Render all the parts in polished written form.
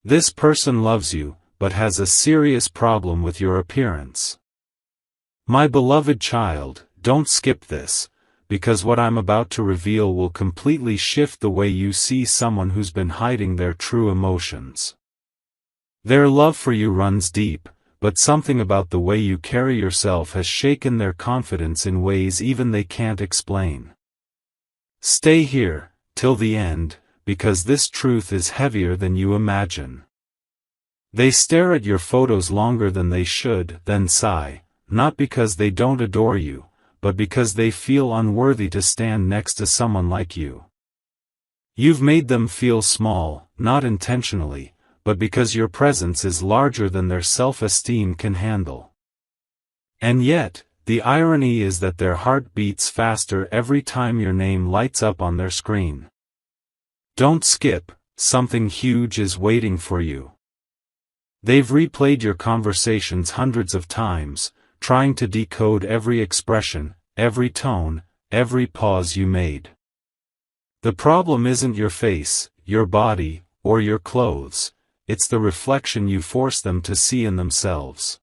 This person loves you, but has a serious problem with your appearance. My beloved child, don't skip this, because what I'm about to reveal will completely shift the way you see someone who's been hiding their true emotions. Their love for you runs deep, but something about the way you carry yourself has shaken their confidence in ways even they can't explain. Stay here, till the end, because this truth is heavier than you imagine. They stare at your photos longer than they should, then sigh, not because they don't adore you, but because they feel unworthy to stand next to someone like you. You've made them feel small, not intentionally, but because your presence is larger than their self-esteem can handle. And yet, the irony is that their heart beats faster every time your name lights up on their screen. Don't skip, something huge is waiting for you. They've replayed your conversations hundreds of times, trying to decode every expression, every tone, every pause you made. The problem isn't your face, your body, or your clothes, it's the reflection you force them to see in themselves.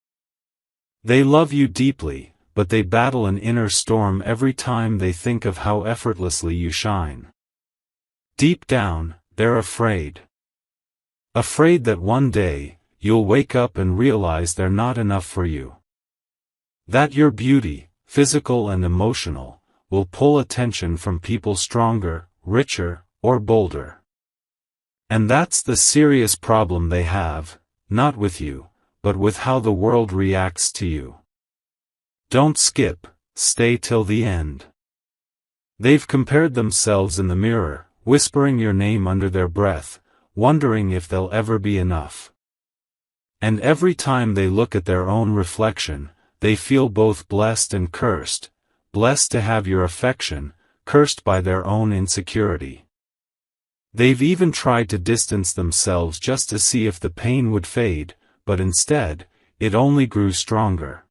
They love you deeply, but they battle an inner storm every time they think of how effortlessly you shine. Deep down, they're afraid. Afraid that one day, you'll wake up and realize they're not enough for you. That your beauty, physical and emotional, will pull attention from people stronger, richer, or bolder. And that's the serious problem they have, not with you, but with how the world reacts to you. Don't skip, stay till the end. They've compared themselves in the mirror, whispering your name under their breath, wondering if they'll ever be enough. And every time they look at their own reflection, they feel both blessed and cursed, blessed to have your affection, cursed by their own insecurity. They've even tried to distance themselves just to see if the pain would fade, but instead, it only grew stronger.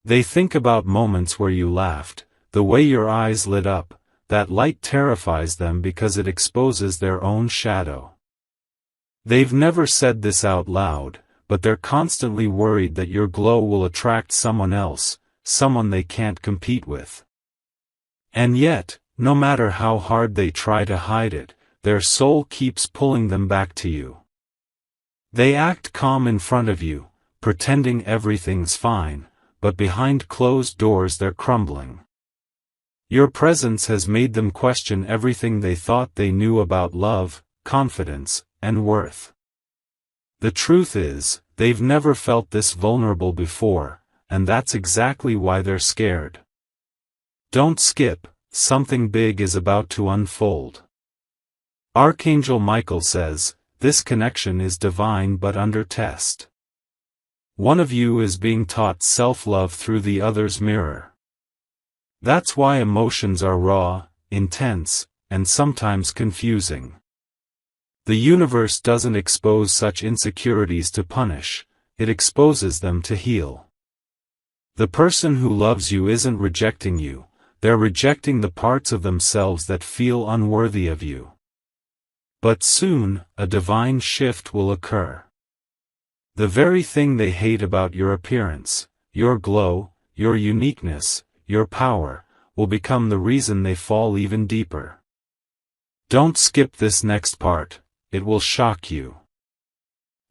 They think about moments where you laughed, the way your eyes lit up, that light terrifies them because it exposes their own shadow. They've never said this out loud, but they're constantly worried that your glow will attract someone else, someone they can't compete with. And yet, no matter how hard they try to hide it, their soul keeps pulling them back to you. They act calm in front of you, pretending everything's fine, but behind closed doors they're crumbling. Your presence has made them question everything they thought they knew about love, confidence, and worth. The truth is, they've never felt this vulnerable before, and that's exactly why they're scared. Don't skip, something big is about to unfold. Archangel Michael says, this connection is divine but under test. One of you is being taught self-love through the other's mirror. That's why emotions are raw, intense, and sometimes confusing. The universe doesn't expose such insecurities to punish, it exposes them to heal. The person who loves you isn't rejecting you, they're rejecting the parts of themselves that feel unworthy of you. But soon, a divine shift will occur. The very thing they hate about your appearance, your glow, your uniqueness, your power, will become the reason they fall even deeper. Don't skip this next part, it will shock you.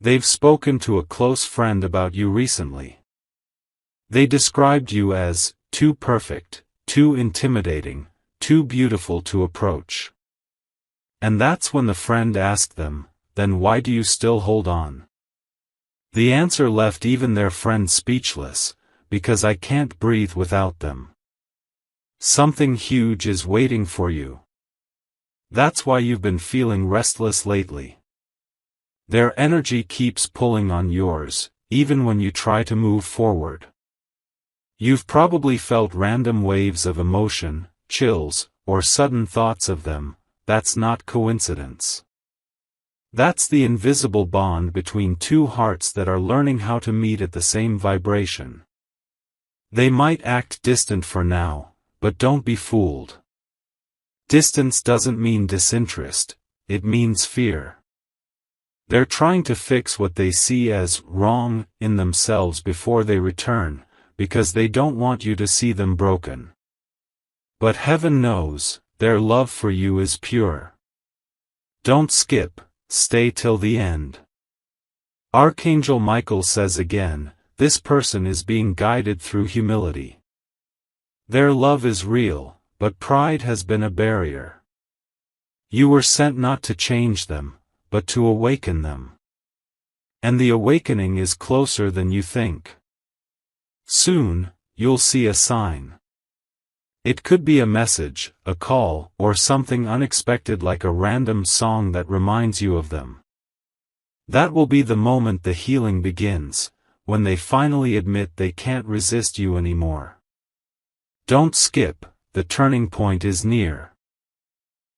They've spoken to a close friend about you recently. They described you as too perfect, too intimidating, too beautiful to approach. And that's when the friend asked them, then why do you still hold on? The answer left even their friend speechless, because I can't breathe without them. Something huge is waiting for you. That's why you've been feeling restless lately. Their energy keeps pulling on yours, even when you try to move forward. You've probably felt random waves of emotion, chills, or sudden thoughts of them. That's not coincidence. That's the invisible bond between two hearts that are learning how to meet at the same vibration. They might act distant for now, but don't be fooled. Distance doesn't mean disinterest, it means fear. They're trying to fix what they see as wrong in themselves before they return, because they don't want you to see them broken. But heaven knows, their love for you is pure. Don't skip, stay till the end. Archangel Michael says again, this person is being guided through humility. Their love is real, but pride has been a barrier. You were sent not to change them, but to awaken them. And the awakening is closer than you think. Soon, you'll see a sign. It could be a message, a call, or something unexpected like a random song that reminds you of them. That will be the moment the healing begins, when they finally admit they can't resist you anymore. Don't skip, the turning point is near.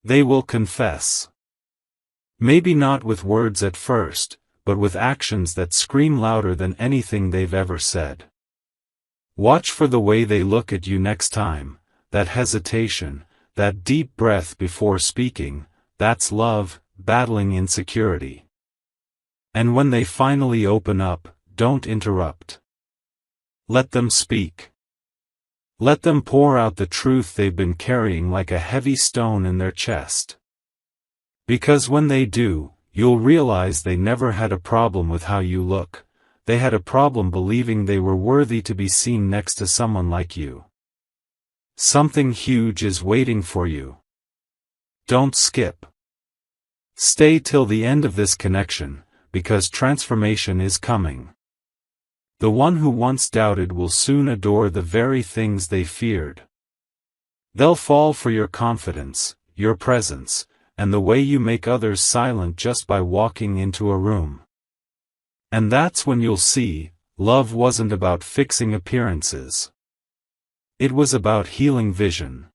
They will confess. Maybe not with words at first, but with actions that scream louder than anything they've ever said. Watch for the way they look at you next time, that hesitation, that deep breath before speaking, that's love, battling insecurity. And when they finally open up, don't interrupt. Let them speak. Let them pour out the truth they've been carrying like a heavy stone in their chest. Because when they do, you'll realize they never had a problem with how you look, they had a problem believing they were worthy to be seen next to someone like you. Something huge is waiting for you. Don't skip. Stay till the end of this connection, because transformation is coming. The one who once doubted will soon adore the very things they feared. They'll fall for your confidence, your presence, and the way you make others silent just by walking into a room. And that's when you'll see, love wasn't about fixing appearances. It was about healing vision.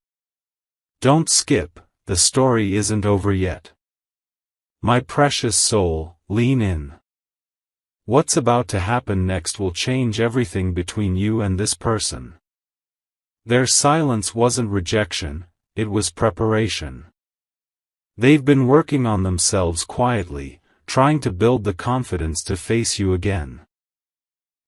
Don't skip, the story isn't over yet. My precious soul, lean in. What's about to happen next will change everything between you and this person. Their silence wasn't rejection, it was preparation. They've been working on themselves quietly, trying to build the confidence to face you again.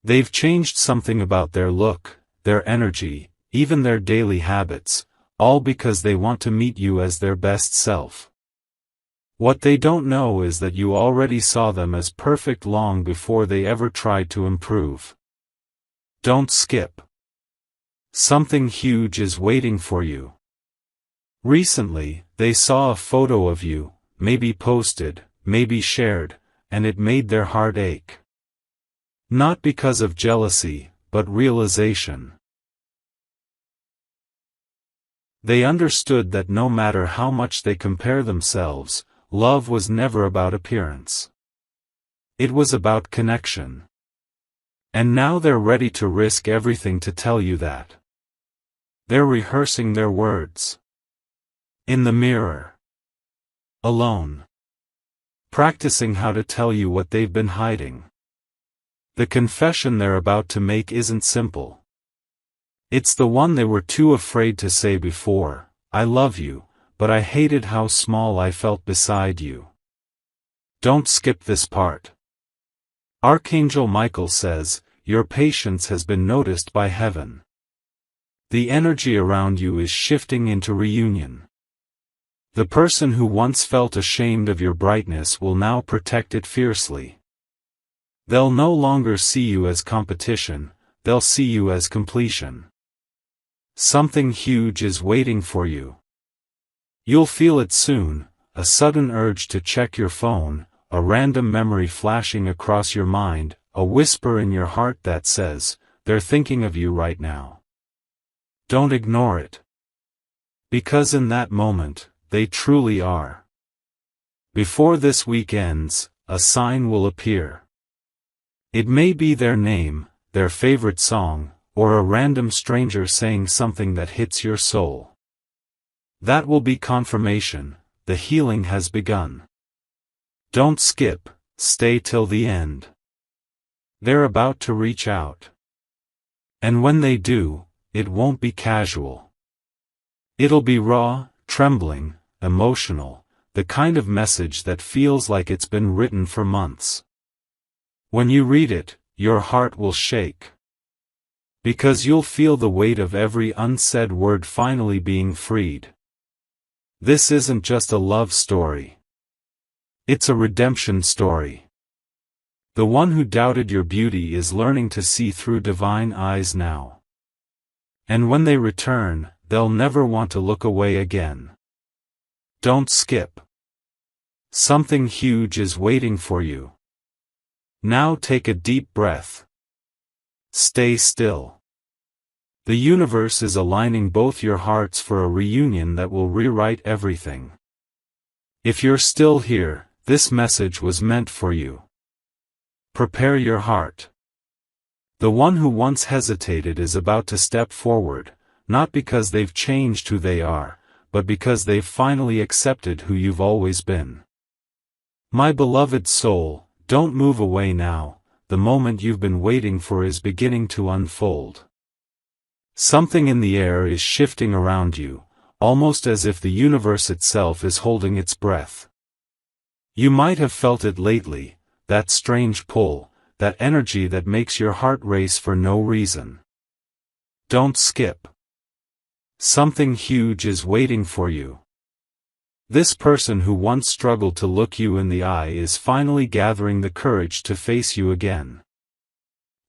They've changed something about their look, their energy, even their daily habits, all because they want to meet you as their best self. What they don't know is that you already saw them as perfect long before they ever tried to improve. Don't skip. Something huge is waiting for you. Recently, they saw a photo of you, maybe posted, maybe shared, and it made their heart ache. Not because of jealousy, but realization. They understood that no matter how much they compare themselves, love was never about appearance. It was about connection. And now they're ready to risk everything to tell you that. They're rehearsing their words. In the mirror. Alone. Practicing how to tell you what they've been hiding. The confession they're about to make isn't simple. It's the one they were too afraid to say before. I love you, but I hated how small I felt beside you. Don't skip this part. Archangel Michael says, your patience has been noticed by heaven. The energy around you is shifting into reunion. The person who once felt ashamed of your brightness will now protect it fiercely. They'll no longer see you as competition, they'll see you as completion. Something huge is waiting for you. You'll feel it soon, a sudden urge to check your phone, a random memory flashing across your mind, a whisper in your heart that says, they're thinking of you right now. Don't ignore it. Because in that moment, they truly are. Before this week ends, a sign will appear. It may be their name, their favorite song, or a random stranger saying something that hits your soul. That will be confirmation, the healing has begun. Don't skip, stay till the end. They're about to reach out. And when they do, it won't be casual. It'll be raw, trembling, emotional, the kind of message that feels like it's been written for months. When you read it, your heart will shake. Because you'll feel the weight of every unsaid word finally being freed. This isn't just a love story. It's a redemption story. The one who doubted your beauty is learning to see through divine eyes now. And when they return, they'll never want to look away again. Don't skip. Something huge is waiting for you. Now take a deep breath. Stay still. The universe is aligning both your hearts for a reunion that will rewrite everything. If you're still here, this message was meant for you. Prepare your heart. The one who once hesitated is about to step forward, not because they've changed who they are, but because they've finally accepted who you've always been. My beloved soul, don't move away now, the moment you've been waiting for is beginning to unfold. Something in the air is shifting around you, almost as if the universe itself is holding its breath. You might have felt it lately, that strange pull, that energy that makes your heart race for no reason. Don't skip. Something huge is waiting for you. This person who once struggled to look you in the eye is finally gathering the courage to face you again.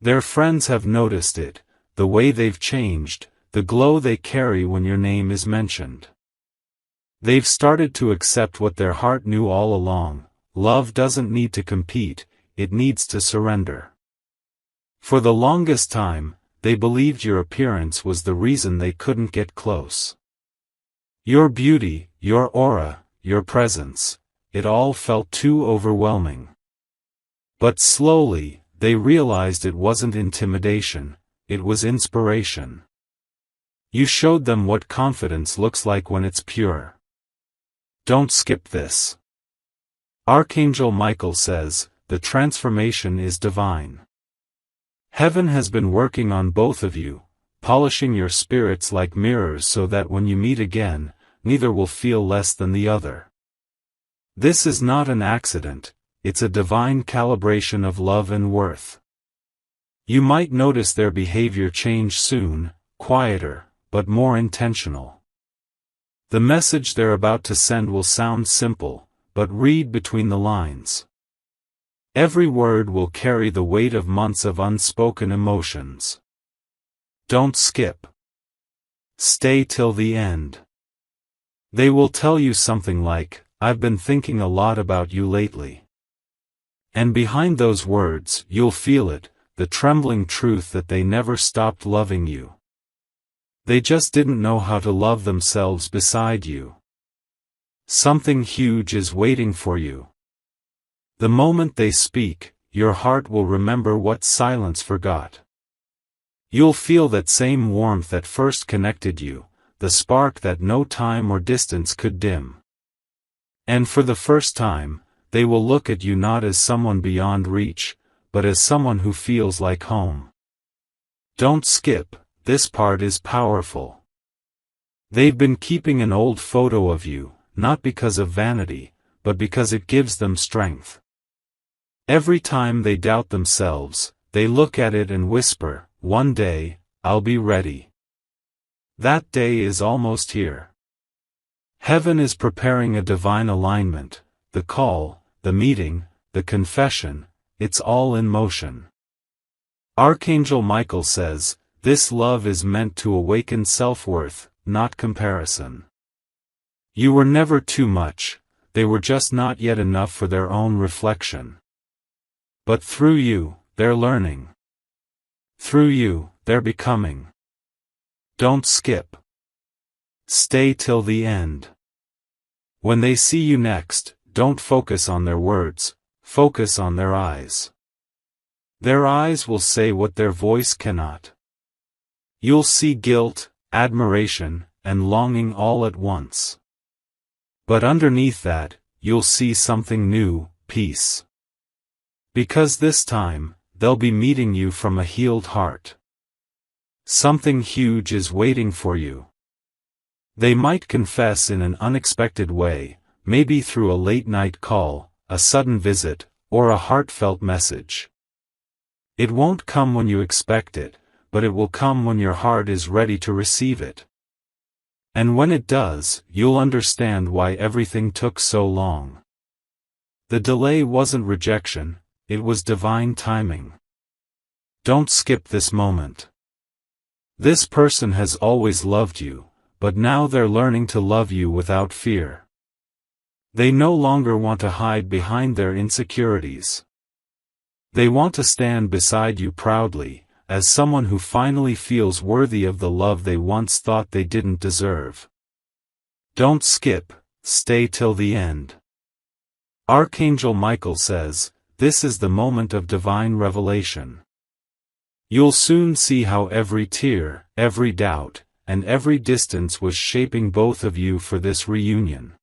Their friends have noticed it, the way they've changed, the glow they carry when your name is mentioned. They've started to accept what their heart knew all along: love doesn't need to compete, it needs to surrender. For the longest time, they believed your appearance was the reason they couldn't get close. Your beauty, your aura, your presence, it all felt too overwhelming. But slowly, they realized it wasn't intimidation, it was inspiration. You showed them what confidence looks like when it's pure. Don't skip this. Archangel Michael says, the transformation is divine. Heaven has been working on both of you, polishing your spirits like mirrors so that when you meet again, neither will feel less than the other. This is not an accident, it's a divine calibration of love and worth. You might notice their behavior change soon, quieter, but more intentional. The message they're about to send will sound simple, but read between the lines. Every word will carry the weight of months of unspoken emotions. Don't skip. Stay till the end. They will tell you something like, "I've been thinking a lot about you lately." And behind those words, you'll feel it, the trembling truth that they never stopped loving you. They just didn't know how to love themselves beside you. Something huge is waiting for you. The moment they speak, your heart will remember what silence forgot. You'll feel that same warmth that first connected you, the spark that no time or distance could dim. And for the first time, they will look at you not as someone beyond reach, but as someone who feels like home. Don't skip, this part is powerful. They've been keeping an old photo of you, not because of vanity, but because it gives them strength. Every time they doubt themselves, they look at it and whisper, "One day, I'll be ready." That day is almost here. Heaven is preparing a divine alignment, the call, the meeting, the confession, it's all in motion. Archangel Michael says, this love is meant to awaken self-worth, not comparison. You were never too much, they were just not yet enough for their own reflection. But through you, they're learning. Through you, they're becoming. Don't skip. Stay till the end. When they see you next, don't focus on their words, focus on their eyes. Their eyes will say what their voice cannot. You'll see guilt, admiration, and longing all at once. But underneath that, you'll see something new, peace. Because this time, they'll be meeting you from a healed heart. Something huge is waiting for you. They might confess in an unexpected way, maybe through a late-night call, a sudden visit, or a heartfelt message. It won't come when you expect it, but it will come when your heart is ready to receive it. And when it does, you'll understand why everything took so long. The delay wasn't rejection, it was divine timing. Don't skip this moment. This person has always loved you, but now they're learning to love you without fear. They no longer want to hide behind their insecurities. They want to stand beside you proudly, as someone who finally feels worthy of the love they once thought they didn't deserve. Don't skip, stay till the end. Archangel Michael says, this is the moment of divine revelation. You'll soon see how every tear, every doubt, and every distance was shaping both of you for this reunion.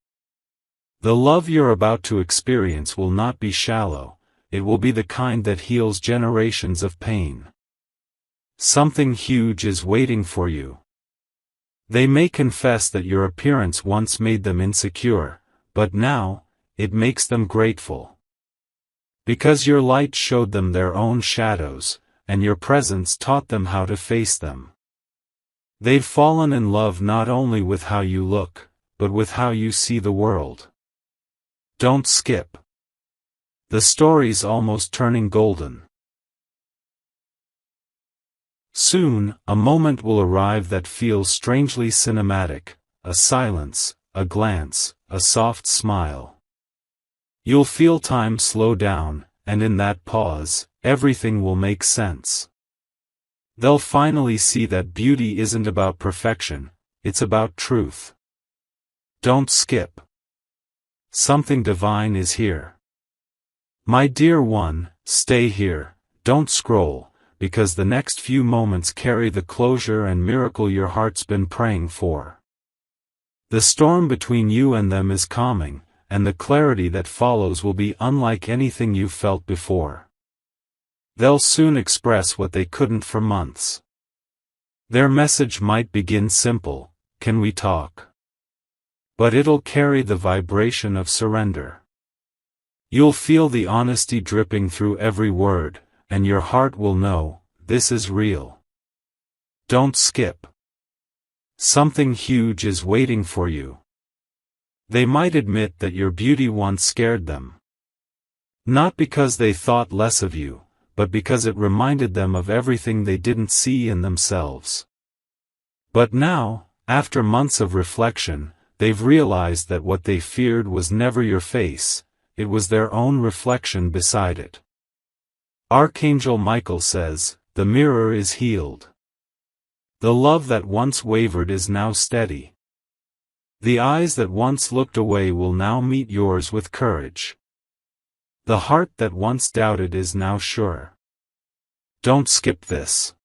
The love you're about to experience will not be shallow, it will be the kind that heals generations of pain. Something huge is waiting for you. They may confess that your appearance once made them insecure, but now, it makes them grateful. Because your light showed them their own shadows, and your presence taught them how to face them. They've fallen in love not only with how you look, but with how you see the world. Don't skip. The story's almost turning golden. Soon, a moment will arrive that feels strangely cinematic, a silence, a glance, a soft smile. You'll feel time slow down, and in that pause, everything will make sense. They'll finally see that beauty isn't about perfection, it's about truth. Don't skip. Something divine is here. My dear one, stay here, don't scroll, because the next few moments carry the closure and miracle your heart's been praying for. The storm between you and them is calming, and the clarity that follows will be unlike anything you've felt before. They'll soon express what they couldn't for months. Their message might begin simple, "Can we talk?" But it'll carry the vibration of surrender. You'll feel the honesty dripping through every word, and your heart will know, this is real. Don't skip. Something huge is waiting for you. They might admit that your beauty once scared them. Not because they thought less of you, but because it reminded them of everything they didn't see in themselves. But now, after months of reflection, they've realized that what they feared was never your face, it was their own reflection beside it. Archangel Michael says, the mirror is healed. The love that once wavered is now steady. The eyes that once looked away will now meet yours with courage. The heart that once doubted is now sure. Don't skip this.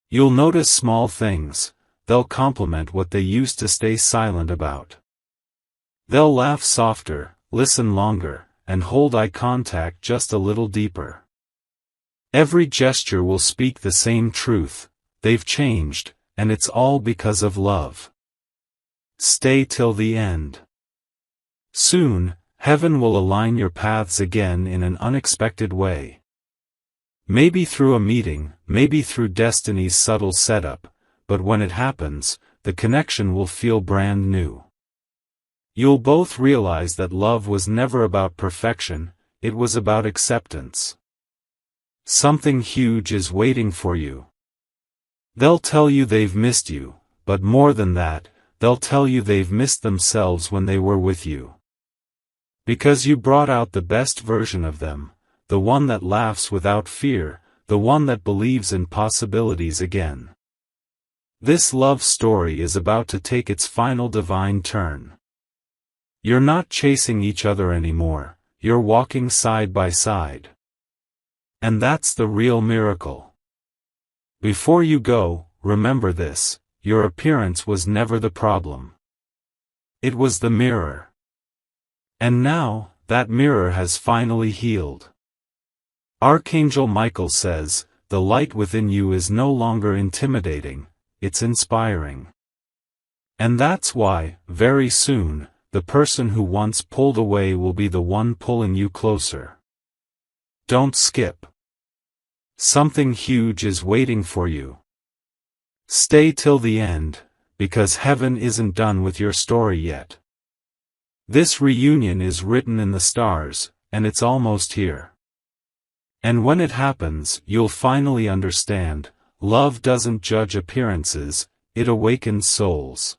You'll notice small things, they'll complement what they used to stay silent about. They'll laugh softer, listen longer, and hold eye contact just a little deeper. Every gesture will speak the same truth, they've changed, and it's all because of love. Stay till the end. Soon, heaven will align your paths again in an unexpected way. Maybe through a meeting, maybe through destiny's subtle setup, but when it happens, the connection will feel brand new. You'll both realize that love was never about perfection, it was about acceptance. Something huge is waiting for you. They'll tell you they've missed you, but more than that, they'll tell you they've missed themselves when they were with you. Because you brought out the best version of them, the one that laughs without fear, the one that believes in possibilities again. This love story is about to take its final divine turn. You're not chasing each other anymore, you're walking side by side. And that's the real miracle. Before you go, remember this, your appearance was never the problem. It was the mirror. And now, that mirror has finally healed. Archangel Michael says, the light within you is no longer intimidating, it's inspiring. And that's why, very soon, the person who once pulled away will be the one pulling you closer. Don't skip. Something huge is waiting for you. Stay till the end, because heaven isn't done with your story yet. This reunion is written in the stars, and it's almost here. And when it happens, you'll finally understand, love doesn't judge appearances, it awakens souls.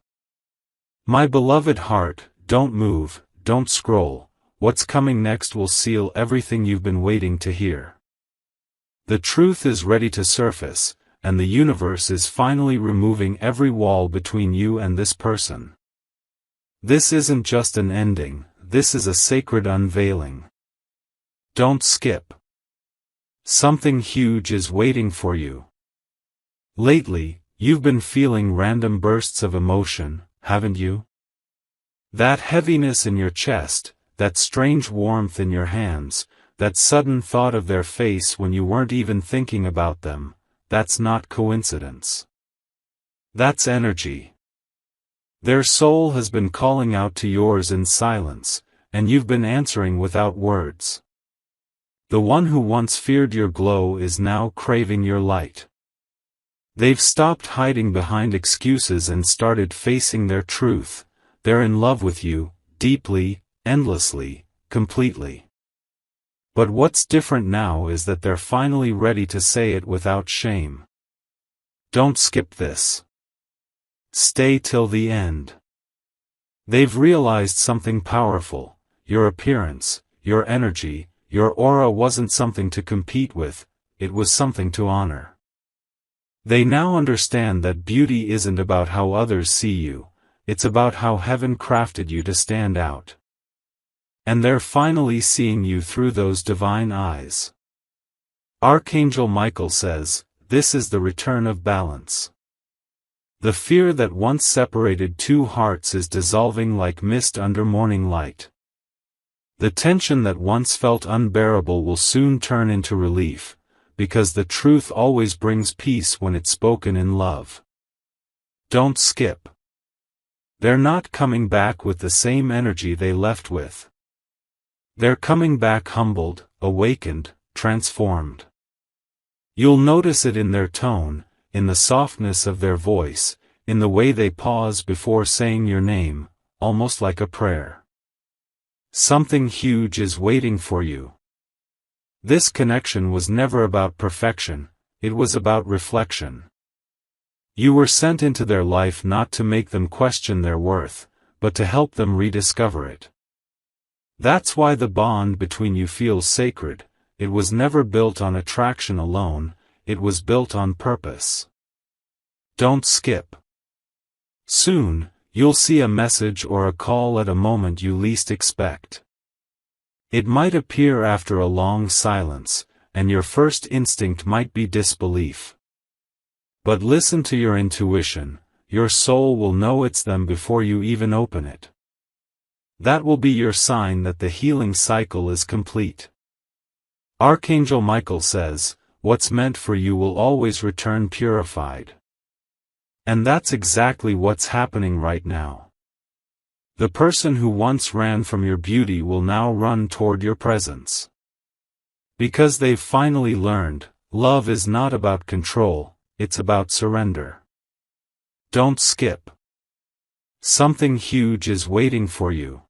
My beloved heart, don't move, don't scroll, what's coming next will seal everything you've been waiting to hear. The truth is ready to surface, and the universe is finally removing every wall between you and this person. This isn't just an ending, this is a sacred unveiling. Don't skip. Something huge is waiting for you. Lately, you've been feeling random bursts of emotion, haven't you? That heaviness in your chest, that strange warmth in your hands, that sudden thought of their face when you weren't even thinking about them, that's not coincidence. That's energy. Their soul has been calling out to yours in silence, and you've been answering without words. The one who once feared your glow is now craving your light. They've stopped hiding behind excuses and started facing their truth. They're in love with you, deeply, endlessly, completely. But what's different now is that they're finally ready to say it without shame. Don't skip this. Stay till the end. They've realized something powerful. Your appearance, your energy, your aura wasn't something to compete with, it was something to honor. They now understand that beauty isn't about how others see you, it's about how heaven crafted you to stand out. And they're finally seeing you through those divine eyes. Archangel Michael says, this is the return of balance. The fear that once separated two hearts is dissolving like mist under morning light. The tension that once felt unbearable will soon turn into relief, because the truth always brings peace when it's spoken in love. Don't skip. They're not coming back with the same energy they left with. They're coming back humbled, awakened, transformed. You'll notice it in their tone, in the softness of their voice, in the way they pause before saying your name, almost like a prayer. Something huge is waiting for you. This connection was never about perfection, it was about reflection. You were sent into their life not to make them question their worth, but to help them rediscover it. That's why the bond between you feels sacred. It was never built on attraction alone, it was built on purpose. Don't skip. Soon, you'll see a message or a call at a moment you least expect. It might appear after a long silence, and your first instinct might be disbelief. But listen to your intuition, your soul will know it's them before you even open it. That will be your sign that the healing cycle is complete. Archangel Michael says, what's meant for you will always return purified. And that's exactly what's happening right now. The person who once ran from your beauty will now run toward your presence. Because they've finally learned, love is not about control, it's about surrender. Don't skip. Something huge is waiting for you.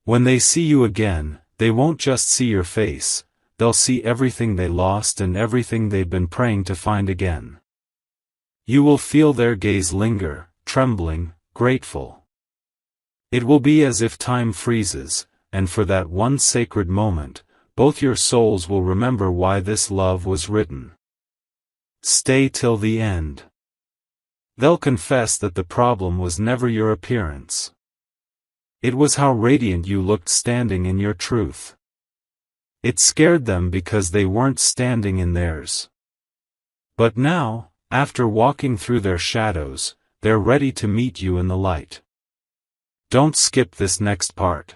When they see you again, they won't just see your face, they'll see everything they lost and everything they've been praying to find again. You will feel their gaze linger, trembling, grateful. It will be as if time freezes, and for that one sacred moment, both your souls will remember why this love was written. Stay till the end. They'll confess that the problem was never your appearance. It was how radiant you looked standing in your truth. It scared them because they weren't standing in theirs. But now, after walking through their shadows, they're ready to meet you in the light. Don't skip this next part.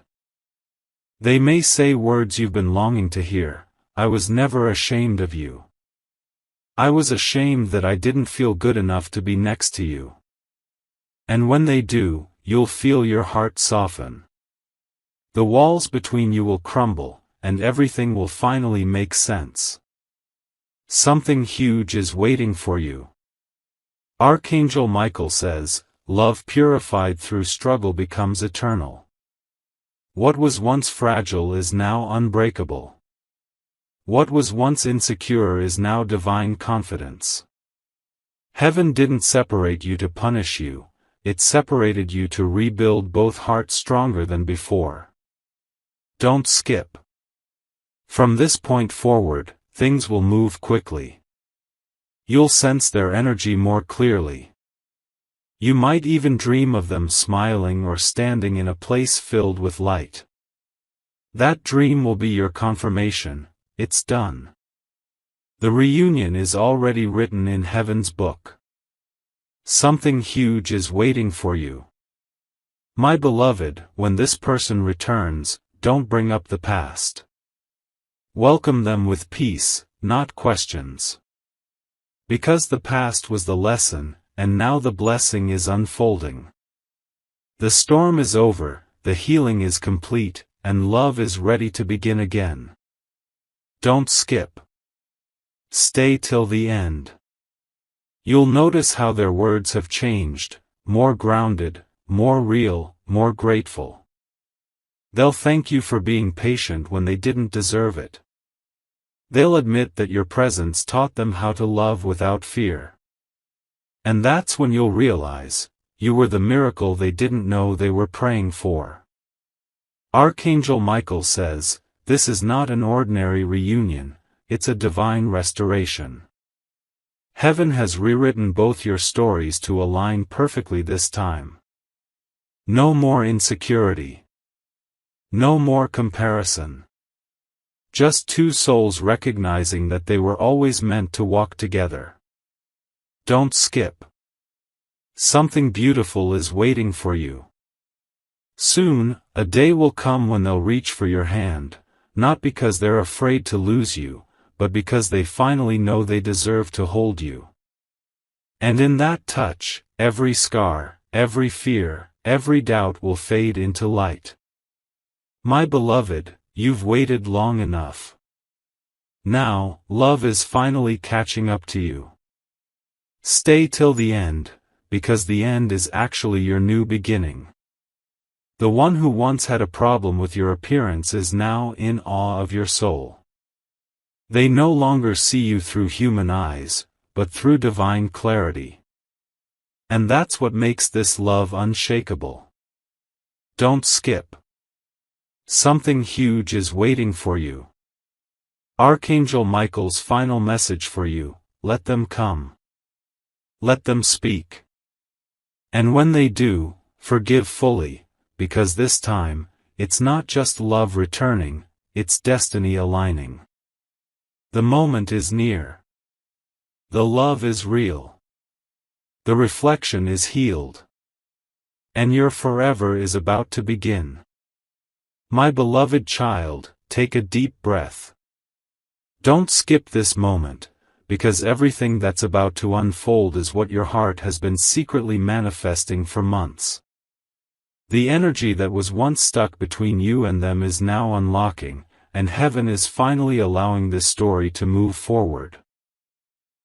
They may say words you've been longing to hear. I was never ashamed of you. I was ashamed that I didn't feel good enough to be next to you. And when they do, you'll feel your heart soften. The walls between you will crumble, and everything will finally make sense. Something huge is waiting for you. Archangel Michael says, love purified through struggle becomes eternal. What was once fragile is now unbreakable. What was once insecure is now divine confidence. Heaven didn't separate you to punish you, it separated you to rebuild both hearts stronger than before. Don't skip. From this point forward, things will move quickly. You'll sense their energy more clearly. You might even dream of them smiling or standing in a place filled with light. That dream will be your confirmation, it's done. The reunion is already written in heaven's book. Something huge is waiting for you. My beloved, when this person returns, don't bring up the past. Welcome them with peace, not questions. Because the past was the lesson, and now the blessing is unfolding. The storm is over, the healing is complete, and love is ready to begin again. Don't skip. Stay till the end. You'll notice how their words have changed, more grounded, more real, more grateful. They'll thank you for being patient when they didn't deserve it. They'll admit that your presence taught them how to love without fear. And that's when you'll realize, you were the miracle they didn't know they were praying for. Archangel Michael says, this is not an ordinary reunion, it's a divine restoration. Heaven has rewritten both your stories to align perfectly this time. No more insecurity. No more comparison. Just two souls recognizing that they were always meant to walk together. Don't skip. Something beautiful is waiting for you. Soon, a day will come when they'll reach for your hand, not because they're afraid to lose you, but because they finally know they deserve to hold you. And in that touch, every scar, every fear, every doubt will fade into light. My beloved, you've waited long enough. Now, love is finally catching up to you. Stay till the end, because the end is actually your new beginning. The one who once had a problem with your appearance is now in awe of your soul. They no longer see you through human eyes, but through divine clarity. And that's what makes this love unshakable. Don't skip. Something huge is waiting for you. Archangel Michael's final message for you, let them come. Let them speak. And when they do, forgive fully, because this time, it's not just love returning, it's destiny aligning. The moment is near. The love is real. The reflection is healed. And your forever is about to begin. My beloved child, take a deep breath. Don't skip this moment, because everything that's about to unfold is what your heart has been secretly manifesting for months. The energy that was once stuck between you and them is now unlocking, and heaven is finally allowing this story to move forward.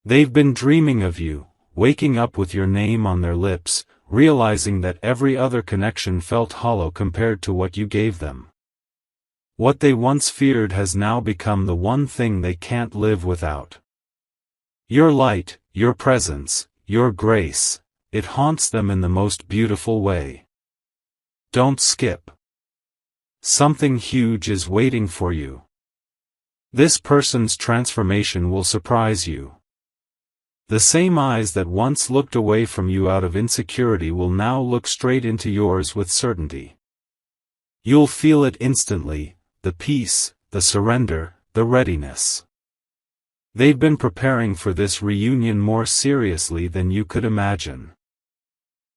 They've been dreaming of you, waking up with your name on their lips, realizing that every other connection felt hollow compared to what you gave them. What they once feared has now become the one thing they can't live without. Your light, your presence, your grace, it haunts them in the most beautiful way. Don't skip. Something huge is waiting for you. This person's transformation will surprise you. The same eyes that once looked away from you out of insecurity will now look straight into yours with certainty. You'll feel it instantly, the peace, the surrender, the readiness. They've been preparing for this reunion more seriously than you could imagine.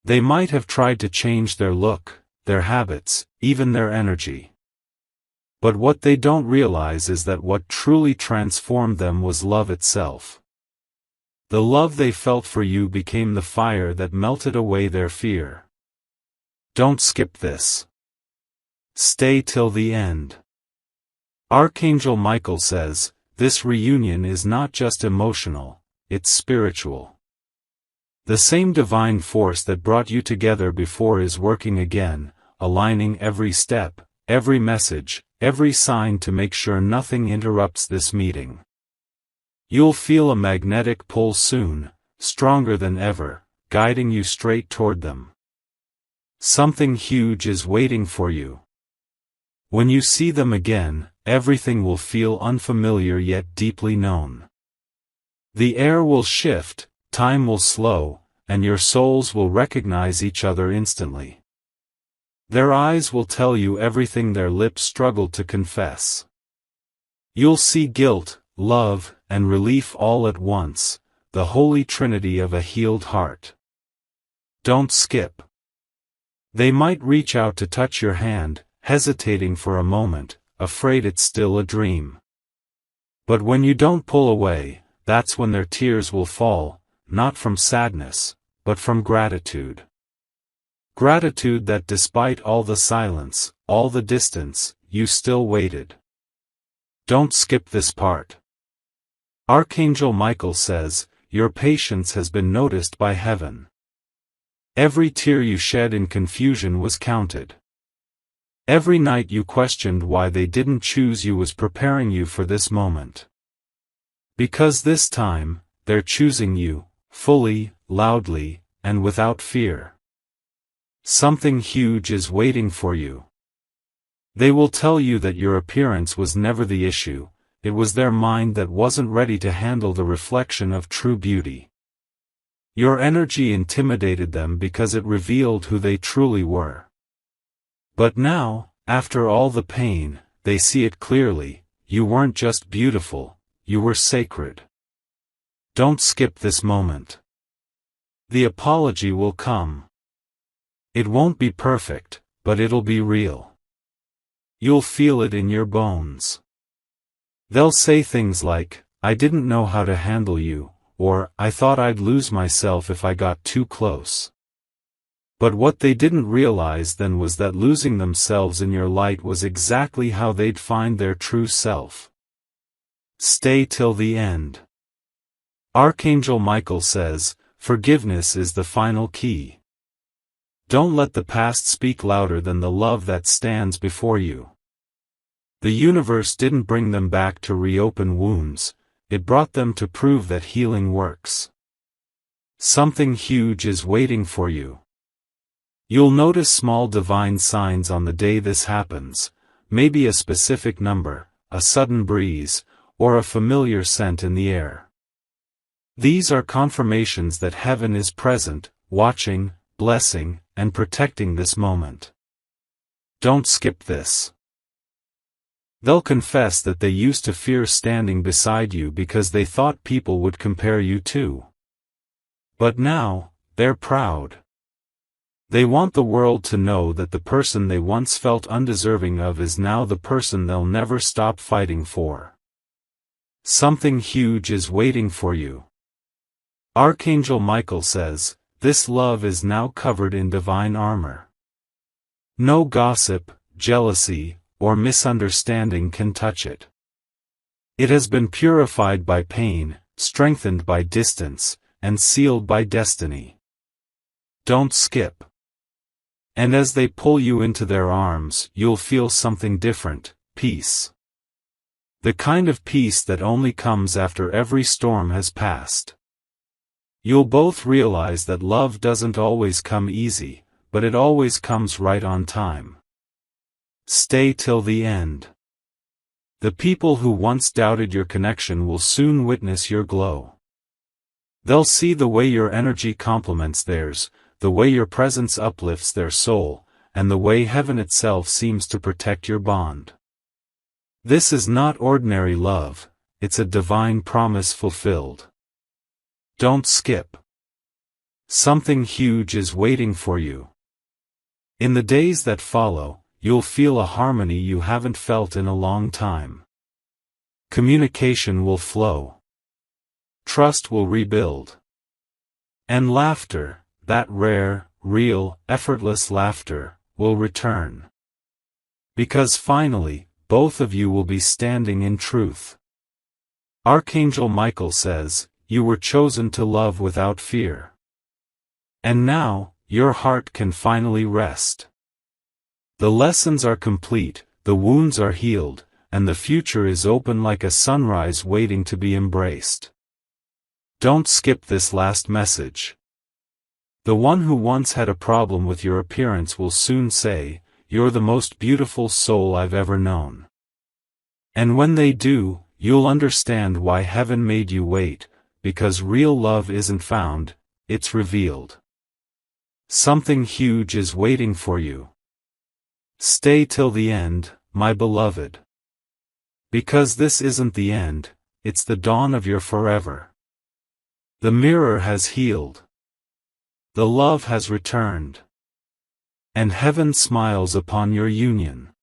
They might have tried to change their look, their habits, even their energy. But what they don't realize is that what truly transformed them was love itself. The love they felt for you became the fire that melted away their fear. Don't skip this. Stay till the end. Archangel Michael says, this reunion is not just emotional, it's spiritual. The same divine force that brought you together before is working again, aligning every step, every message, every sign to make sure nothing interrupts this meeting. You'll feel a magnetic pull soon, stronger than ever, guiding you straight toward them. Something huge is waiting for you. When you see them again, everything will feel unfamiliar yet deeply known. The air will shift, time will slow, and your souls will recognize each other instantly. Their eyes will tell you everything their lips struggled to confess. You'll see guilt, love, and relief all at once, the holy trinity of a healed heart. Don't skip. They might reach out to touch your hand, hesitating for a moment, afraid it's still a dream. But when you don't pull away, that's when their tears will fall, not from sadness, but from gratitude. Gratitude that despite all the silence, all the distance, you still waited. Don't skip this part. Archangel Michael says, your patience has been noticed by heaven. Every tear you shed in confusion was counted. Every night you questioned why they didn't choose you was preparing you for this moment. Because this time, they're choosing you, fully, loudly, and without fear. Something huge is waiting for you. They will tell you that your appearance was never the issue, it was their mind that wasn't ready to handle the reflection of true beauty. Your energy intimidated them because it revealed who they truly were. But now, after all the pain, they see it clearly, you weren't just beautiful, you were sacred. Don't skip this moment. The apology will come. It won't be perfect, but it'll be real. You'll feel it in your bones. They'll say things like, I didn't know how to handle you, or, I thought I'd lose myself if I got too close. But what they didn't realize then was that losing themselves in your light was exactly how they'd find their true self. Stay till the end. Archangel Michael says, forgiveness is the final key. Don't let the past speak louder than the love that stands before you. The universe didn't bring them back to reopen wounds, it brought them to prove that healing works. Something huge is waiting for you. You'll notice small divine signs on the day this happens, maybe a specific number, a sudden breeze, or a familiar scent in the air. These are confirmations that heaven is present, watching, blessing, and protecting this moment. Don't skip this. They'll confess that they used to fear standing beside you because they thought people would compare you too. But now, they're proud. They want the world to know that the person they once felt undeserving of is now the person they'll never stop fighting for. Something huge is waiting for you. Archangel Michael says, this love is now covered in divine armor. No gossip, jealousy, or misunderstanding can touch it. It has been purified by pain, strengthened by distance, and sealed by destiny. Don't skip. And as they pull you into their arms, you'll feel something different, peace. The kind of peace that only comes after every storm has passed. You'll both realize that love doesn't always come easy, but it always comes right on time. Stay till the end. The people who once doubted your connection will soon witness your glow. They'll see the way your energy complements theirs, the way your presence uplifts their soul, and the way heaven itself seems to protect your bond. This is not ordinary love, it's a divine promise fulfilled. Don't skip. Something huge is waiting for you. In the days that follow, you'll feel a harmony you haven't felt in a long time. Communication will flow. Trust will rebuild. And laughter, that rare, real, effortless laughter, will return. Because finally, both of you will be standing in truth. Archangel Michael says, "You were chosen to love without fear." And now, your heart can finally rest. The lessons are complete, the wounds are healed, and the future is open like a sunrise waiting to be embraced. Don't skip this last message. The one who once had a problem with your appearance will soon say, "You're the most beautiful soul I've ever known." And when they do, you'll understand why heaven made you wait, because real love isn't found, it's revealed. Something huge is waiting for you. Stay till the end, my beloved. Because this isn't the end, it's the dawn of your forever. The mirror has healed. The love has returned. And heaven smiles upon your union.